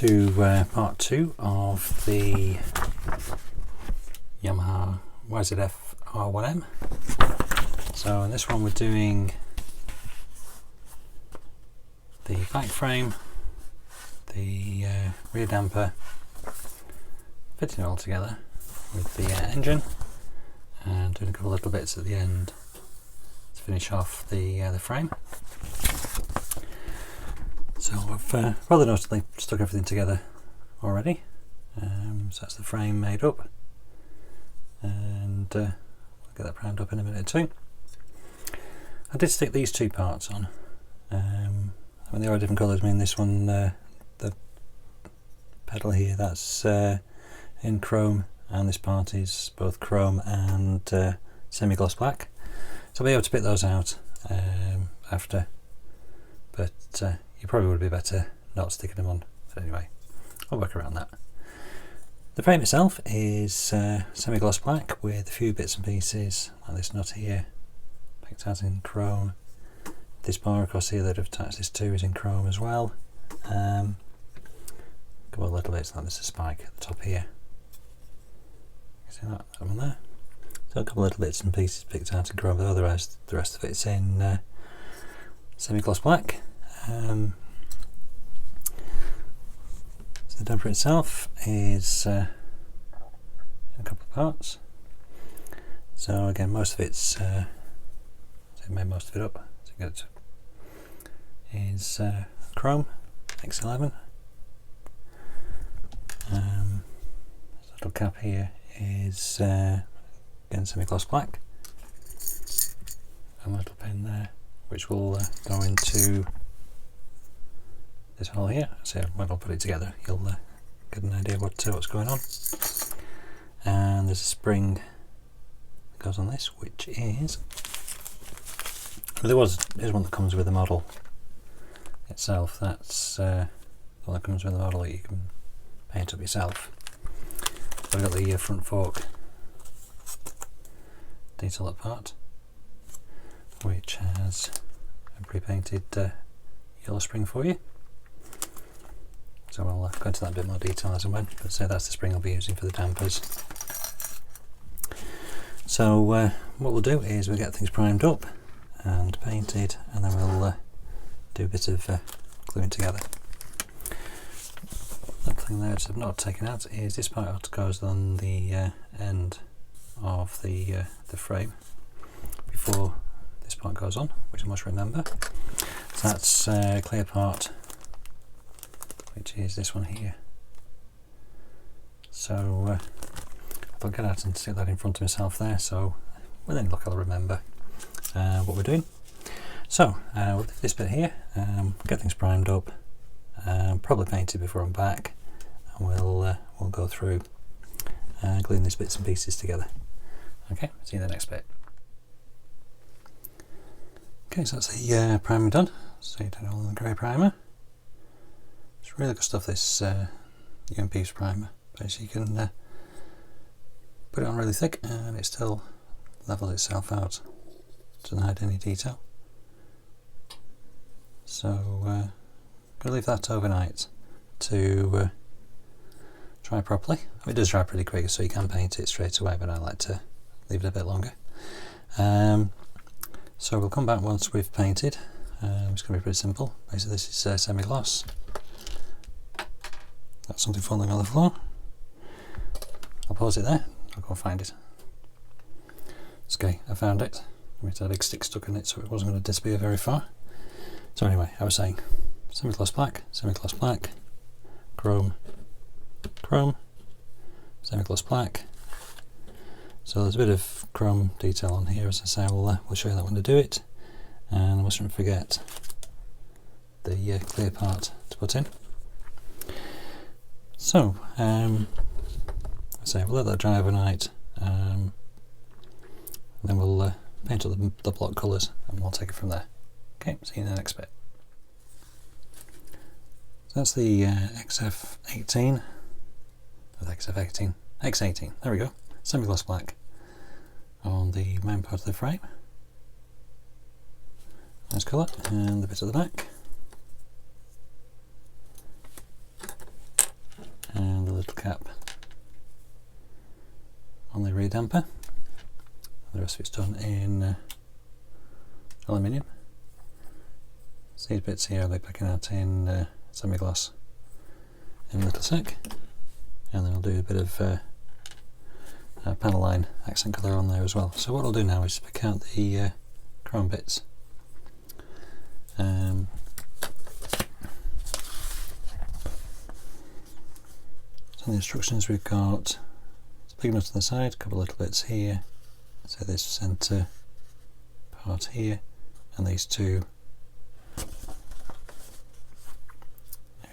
to part 2 of the Yamaha YZF-R1M. So in this one we're doing the back frame, the rear damper, fitting it all together with the engine, and doing a couple of little bits at the end to finish off the frame. So I've rather notably stuck everything together already. So that's the frame made up, and we'll get that primed up in a minute or two. I did stick these two parts on. I mean, they are different colours. I mean, this one, the pedal here, that's in chrome, and this part is both chrome and semi-gloss black. So I'll be able to pick those out after, but you probably would be better not sticking them on. But anyway, I'll work around that. The frame itself is semi-gloss black with a few bits and pieces, like this nut here, picked out in chrome. This bar across here that I've attached this to is in chrome as well. A couple of little bits, like there's a spike at the top here. You see that one there? So a couple of little bits and pieces picked out in chrome, but otherwise the rest of it's in semi-gloss black. So the damper itself is in a couple of parts. So again, most of it's made most of it up to get it to, is chrome X11. This little cap here is again semi-gloss black, and a little pin there which will go into this hole here. So when I'll put it together, you'll get an idea what's going on. And there's a spring that goes on this, which is, here's one that comes with the model itself. That's the one that comes with the model that you can paint up yourself. So I've got the front fork detail up part, which has a pre-painted yellow spring for you. So we'll go into that in a bit more detail as and when, but say that's the spring I'll be using for the dampers. So what we'll do is we'll get things primed up and painted, and then we'll do a bit of gluing together. That thing there which I've not taken out is this part that goes on the end of the frame before this part goes on, which I must remember. So that's a clear part, which is this one here. So I'll get out and stick that in front of myself there, so with any luck I'll remember what we're doing. So we'll do this bit here, get things primed up, probably painted before I'm back, and we'll go through gluing these bits and pieces together. Okay, see you in the next bit. Okay, so that's the primer done. So you did all the grey primer. It's really good stuff, this UMP's primer. Basically you can put it on really thick and it still levels itself out, doesn't hide any detail. So I'm going to leave that overnight to dry properly. I mean, it does dry pretty quick, so you can paint it straight away, but I like to leave it a bit longer. So we'll come back once we've painted. It's going to be pretty simple. Basically this is semi-gloss. That's something falling on the floor. I'll pause it there, I'll go and find it. It's okay, I found it. It had a big stick stuck in it, so it wasn't going to disappear very far. So anyway, I was saying, semi-gloss black, chrome, chrome, semi-gloss black. So there's a bit of chrome detail on here, as I say. We'll show you that when to do it. And I mustn't forget the clear part to put in. So, I say we'll let that dry overnight, and then we'll paint up the block colours, and we'll take it from there. Okay, see you in the next bit. So that's the XF18, X18, there we go, semi-gloss black on the main part of the frame. Nice colour, and the bit at the back. damper. The rest of it's done in aluminium. So these bits here I'll be picking out in semi-gloss in a little sec, and then I'll do a bit of panel line accent colour on there as well. So what I'll do now is pick out the chrome bits. So the instructions we've got, it's big enough to the side, a couple of little bits here, so this centre part here, and these two. There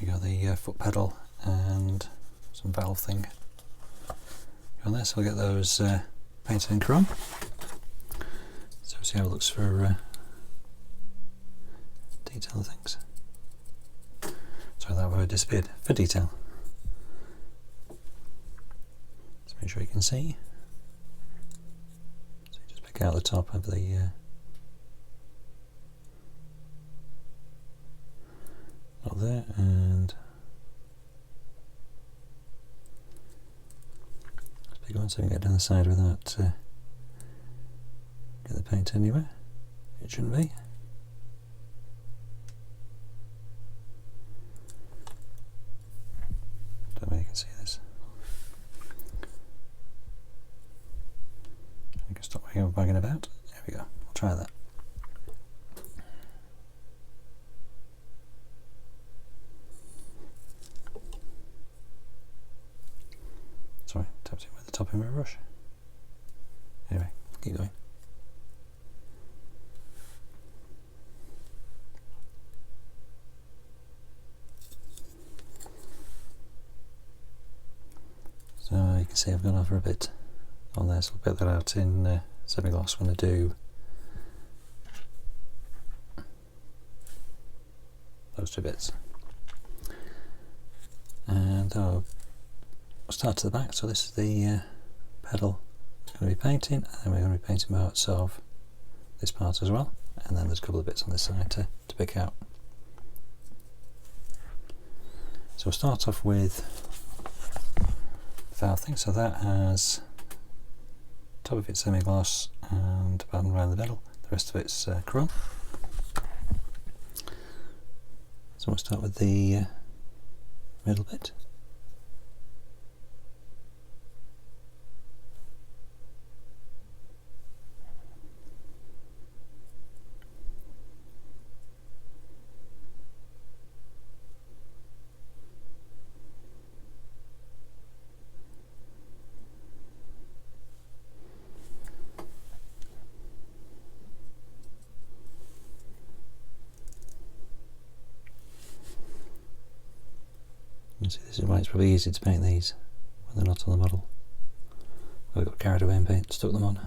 we go, the foot pedal and some valve thing on there, so we'll get those painted in chrome. So we'll see how it looks for detail things. Sorry, that word disappeared. For detail. Just make sure you can see. So you just pick out the top of the not there, and let's pick one so we can get down the side without get the paint anywhere. It shouldn't be. Don't know if you can see this. I can stop bugging about. There we go. We'll try that. Sorry, tapped it with the top of my brush. Anyway, keep going. So you can see I've gone over a bit on there, so I'll put that out in semi-gloss when I do those two bits. And I'll start to the back, so this is the pedal we're going to be painting, and then we're going to be painting parts of this part as well, and then there's a couple of bits on this side to pick out. So we'll start off with the valve thing, so that has top of it's semi-gloss and bottom around the middle, the rest of it's chrome. So we'll start with the middle bit. You see, this is why it's probably easy to paint these when they're not on the model. I got carried away and stuck them on.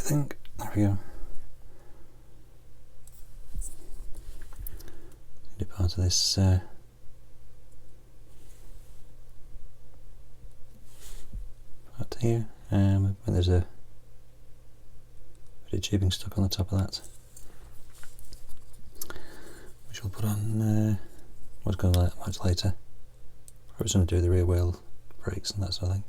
There we go. Do part of this part here, when there's a bit of tubing stuck on the top of that, which we'll put on what's going to much later. I was going to do the rear wheel brakes and that sort of thing.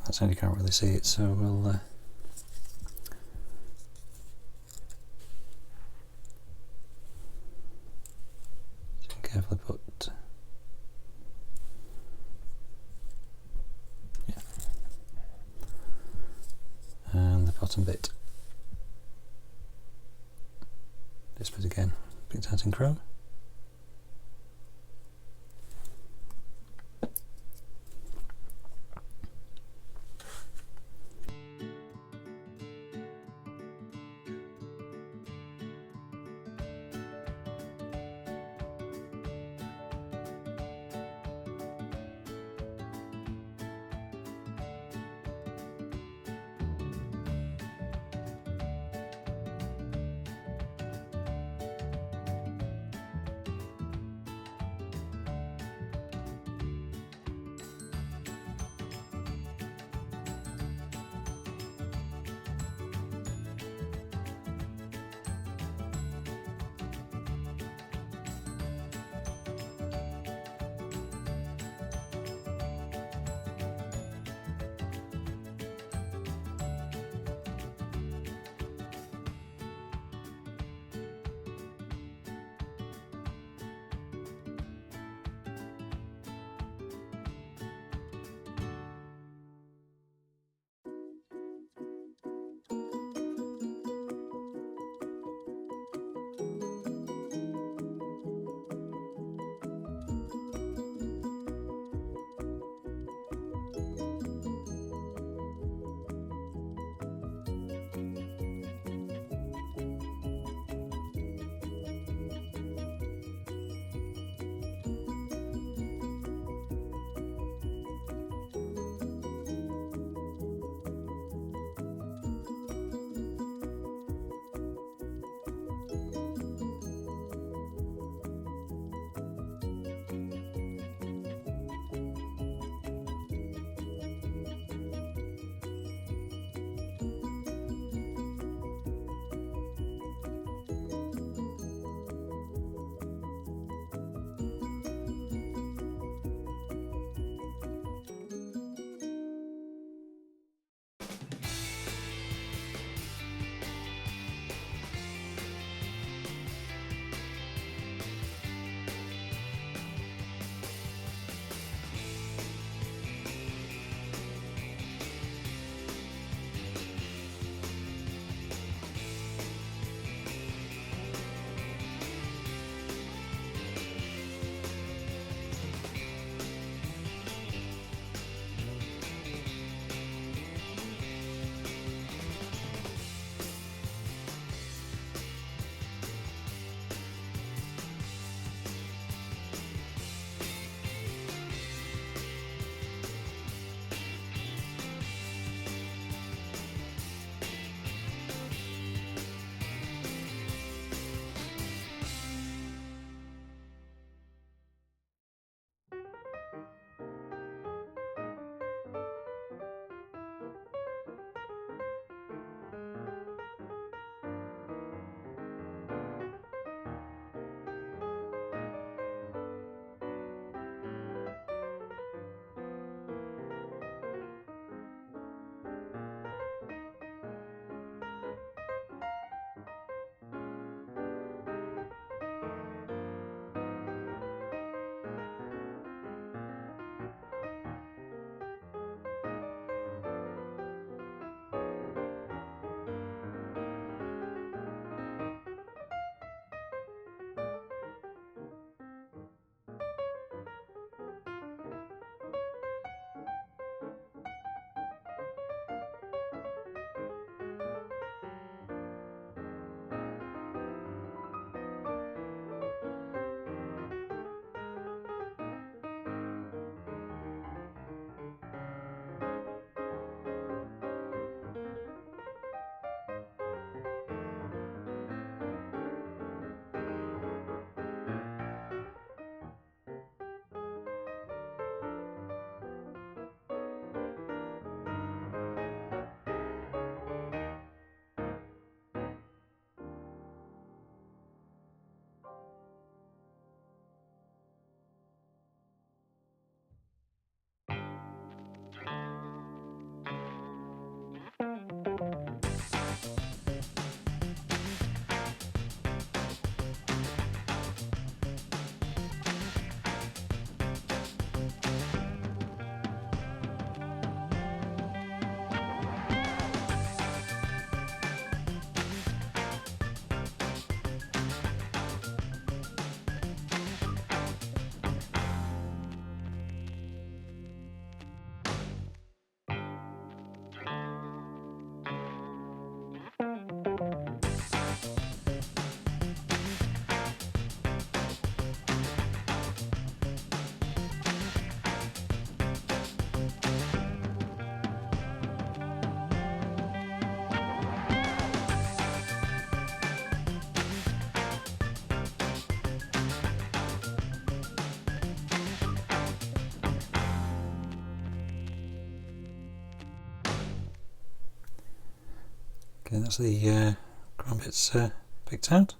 That's how you can't really see it, so we'll carefully put and the bottom bit. This bit again, picked out in chrome. Okay, that's the chrome bits picked out.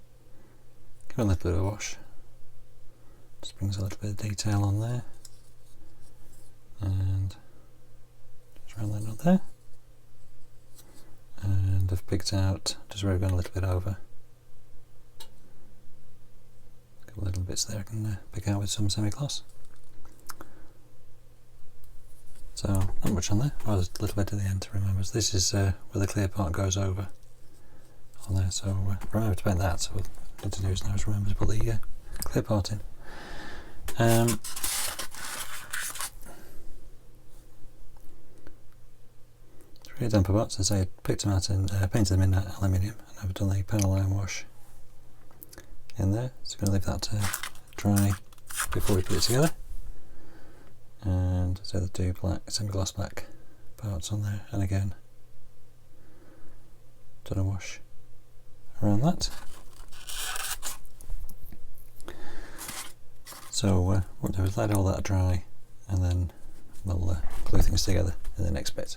Give it a little bit of a wash. Just brings a little bit of detail on there. And just round that knot there. And I've picked out just where I've gone a little bit over. A couple of little bits there I can pick out with some semi-gloss. So not much on there. Oh, there's a little bit at the end to remember. So this is where the clear part goes over on there. So remember to paint that. So what I need to do is now remember to put the clear part in. Three damper bots, as I picked them out and painted them in aluminium, and I've done the panel iron wash in there. So I'm going to leave that dry before we put it together. And so the two black, semi-gloss black parts on there, and again done a wash around that. So what we'll do is let all that dry, and then we'll glue things together in the next bit.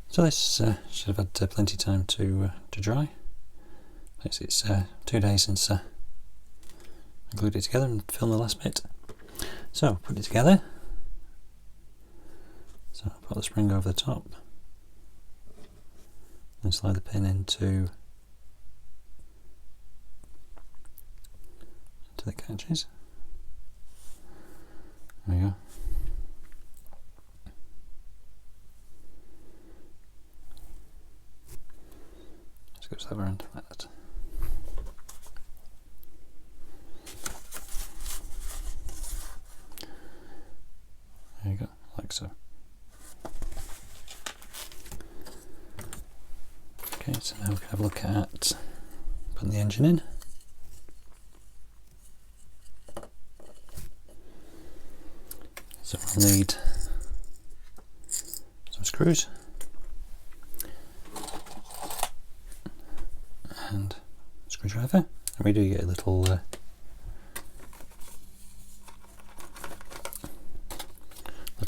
So this should have had plenty of time to dry. It's 2 days since I glued it together and filmed the last bit. So put it together. So put the spring over the top and slide the pin into the catches. There we go. Goes that around like that. There you go, like so. Okay, so now we can have a look at putting the engine in. So we'll need some screws. And screwdriver, and we do get a little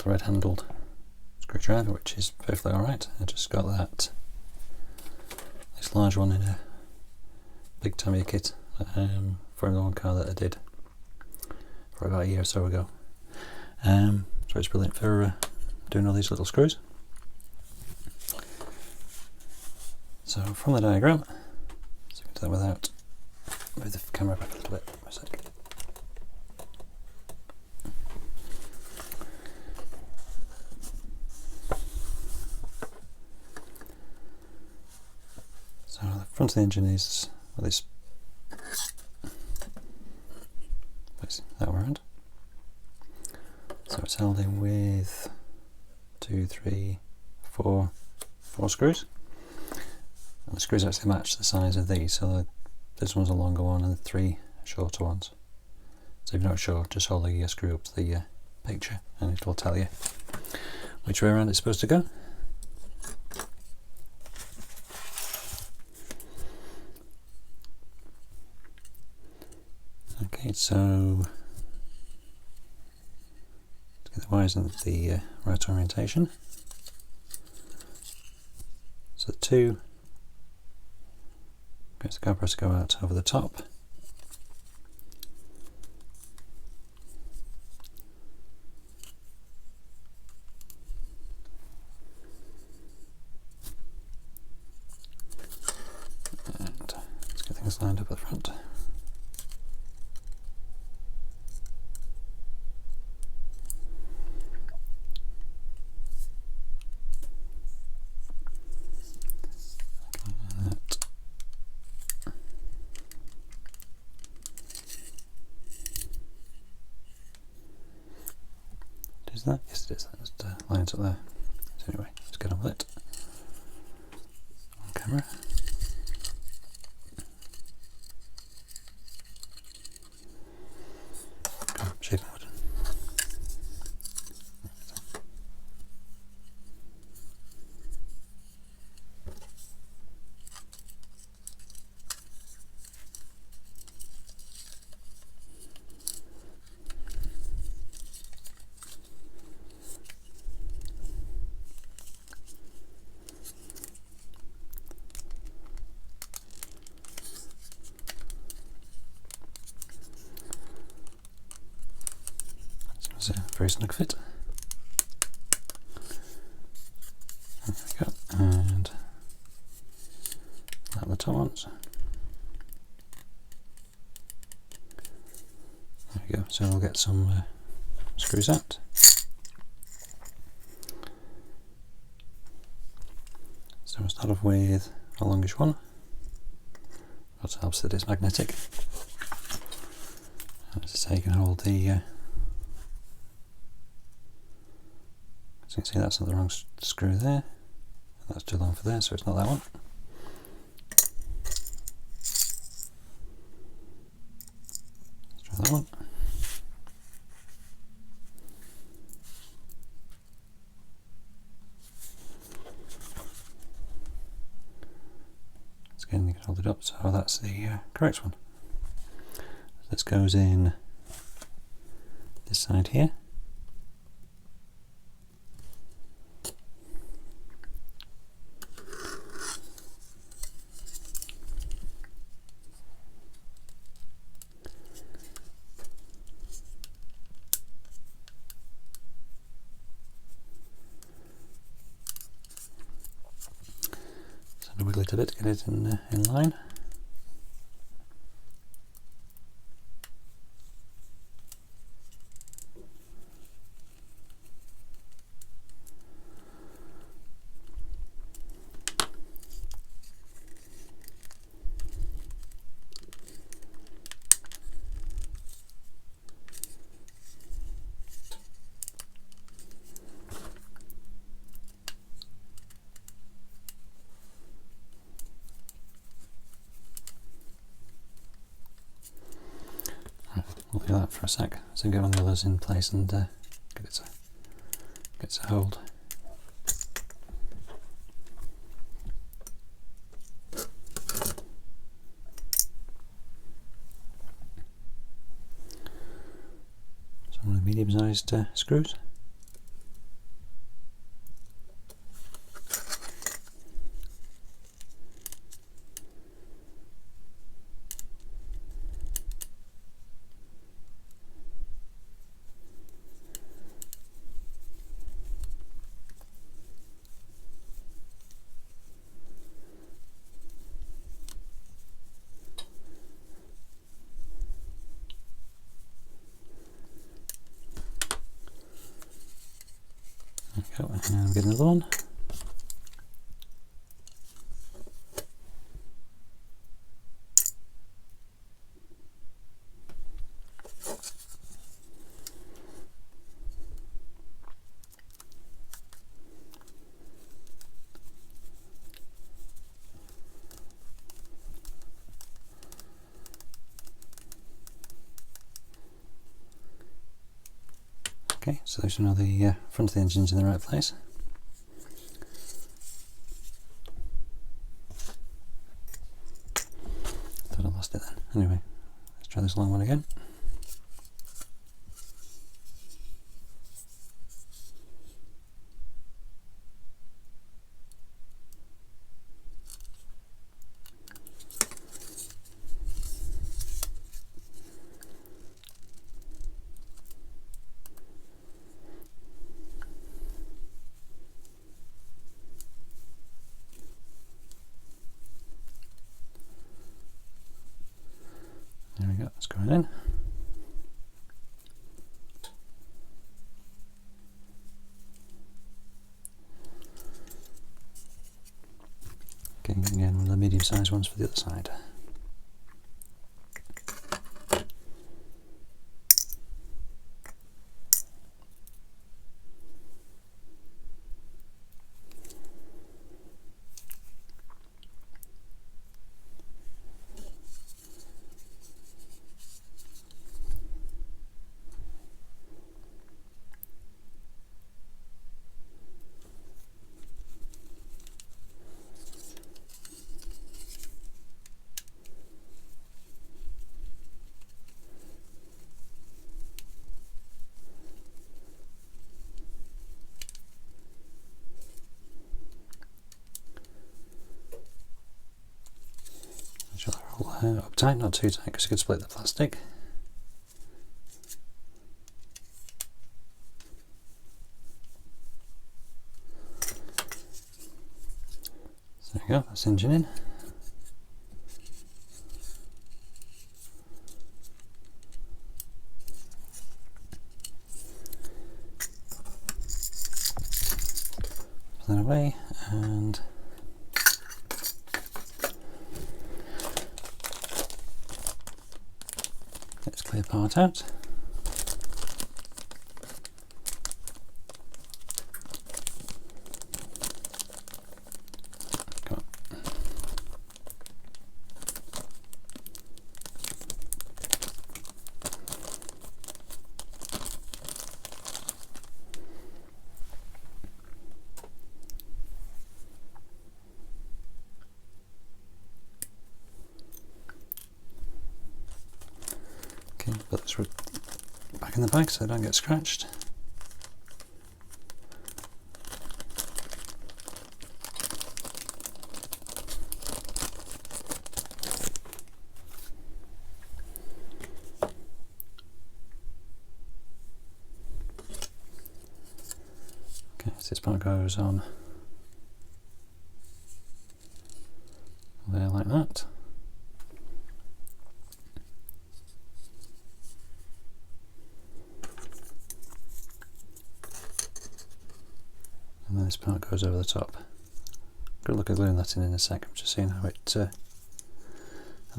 red handled screwdriver, which is perfectly alright. I just got this large one in a big Tamiya kit for the one car that I did for about a year or so ago. So it's brilliant for doing all these little screws. So from the diagram, do that without, move the camera back a little bit for a second. So the front of the engine is this, that around. So it's held in with 2, 3, 4 screws. And the screws actually match the size of these, so this one's a longer one and the 3 shorter ones. So if you're not sure, just hold the screw up to the picture and it will tell you which way around it's supposed to go. Okay, so to get the wires in the right orientation. So the 2 the copper to go out over the top. And let's get things lined up at the front. Is that? Yes, it is. That just lines up there. So anyway, let's get on with it. On camera. Come on, shaping wood. It's a very snug fit. There we go, and that the top ones. There we go, so we'll get some screws out. So we'll start off with a longish one. That helps that it's magnetic. And as I say, you can hold the as you can see, that's not the wrong screw there. That's too long for there, so it's not that one. Let's try that one. Again, you can hold it up, so that's the correct one. So this goes in this side here. So wiggle it a bit to get it in line. We'll do that for a sec, so get one of the others in place and get it a hold. Some of the medium-sized screws. There we go, and get another one. Okay, so those are now the front of the engine's in the right place. Thought I lost it then. Anyway, let's try this long one again. There we go, it's going in. Okay, again, one of the medium-sized ones for the other side. up tight, not too tight because you could split the plastic. So there you go, that's engine in. Put that away and let's clear part out. Come on. Okay, put this back in the bag so they don't get scratched. Okay, so this part goes on there like that. And then this part goes over the top. Good look at gluing that in a sec. I'm just seeing how it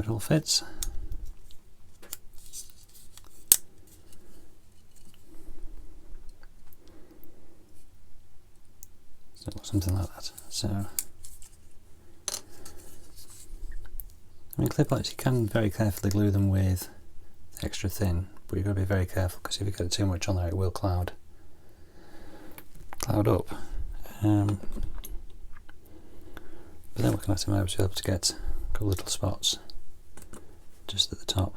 all fits. So something like that. So, I mean, clip lights, you can very carefully glue them with extra thin, but you've got to be very careful because if you get too much on there, it will cloud up. But then looking at it, I was able to get a couple little spots just at the top.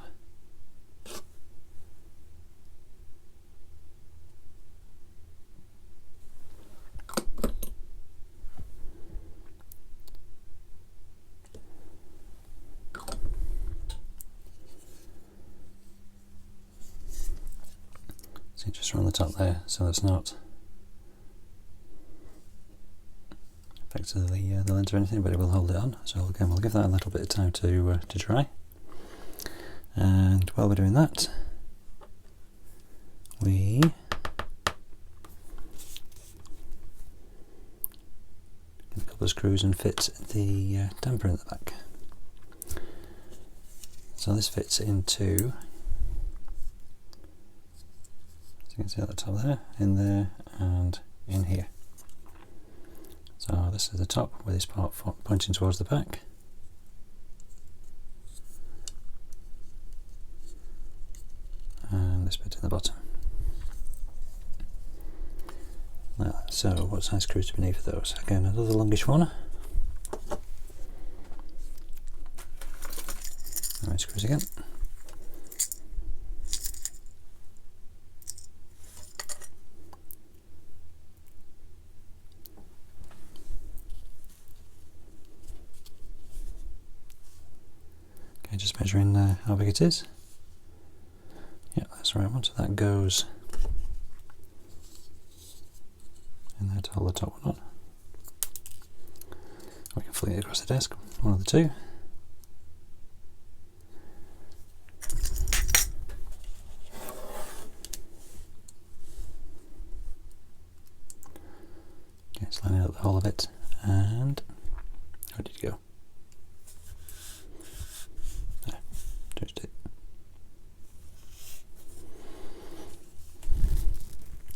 So just around the top there, so it's not effectively the lens or anything, but it will hold it on. So again, we'll give that a little bit of time to dry. And while we're doing that, we give a couple of screws and fit the damper in the back. So this fits into, as you can see at the top there, in there and in here. So this is the top with this part pointing towards the back. And this bit in the bottom. Now, so what size screws do we need for those? Again, another longish one. And screws again. Okay, just measuring how big it is. Yeah, that's the right one. So that goes in there to hold the top one on. We can fling it across the desk, one of the two. Okay, it's lining up the whole of it, and how did you go? There, touched it.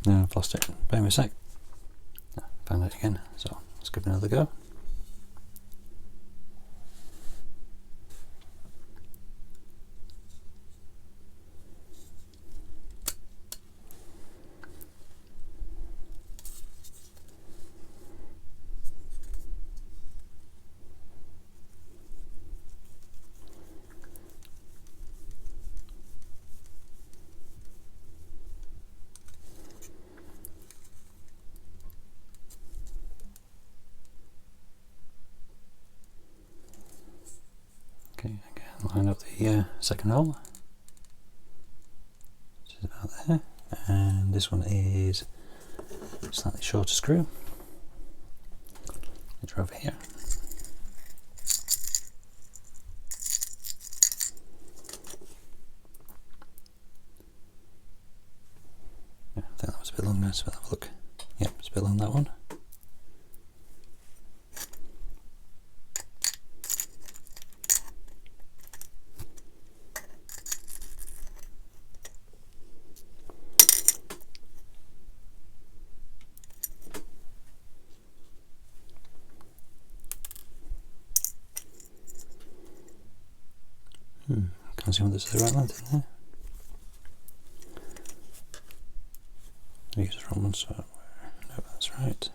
No, I've lost it. Bear me a sec. Found it again, so let's give it another go. line up the second hole, which is about there, and this one is a slightly shorter screw, which are over here. Yeah, I think that was a bit long there, so have a look. Yep, it's a bit long, that one. Can't see whether it's the right length in there. I use the wrong one somewhere. No, that's right.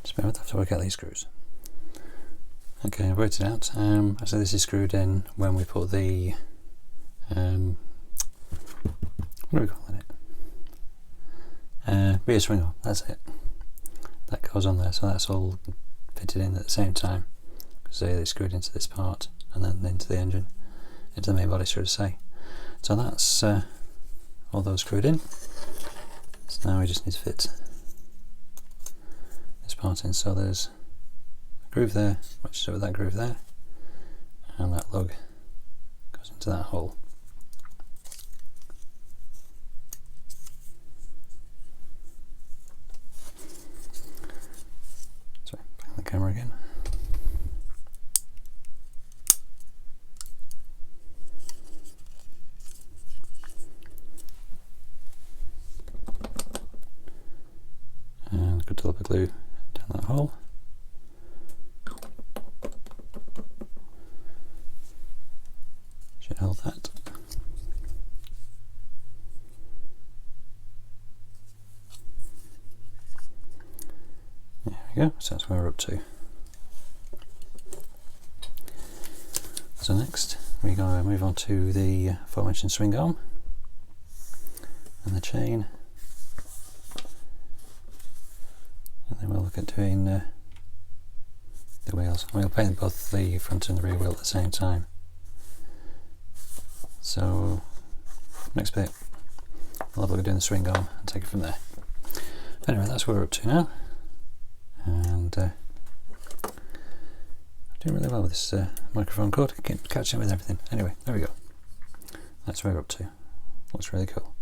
Just bear with, I have to work out these screws. Okay, I've worked it out. So this is screwed in when we put the what are we calling it? Rear swing arm, that's it. That goes on there, so that's all fitted in at the same time. Because they screwed into this part and then into the engine, into the main body, should I say. So that's all those screwed in. So now we just need to fit this part in. So there's a groove there, which is over that groove there, and that lug goes into that hole. Sorry, back on the camera again. And good dollop of glue down that hole. Should hold that. There we go, so that's where we're up to. So next we're going to move on to the aforementioned swing arm and the chain. And then we'll look at doing the wheels. We'll paint both the front and the rear wheel at the same time. So next bit, we'll have a look at doing the swing arm and take it from there. Anyway, that's where we're up to now. And I'm doing really well with this microphone cord, catching up with everything. Anyway, there we go. That's where we're up to. Looks really cool.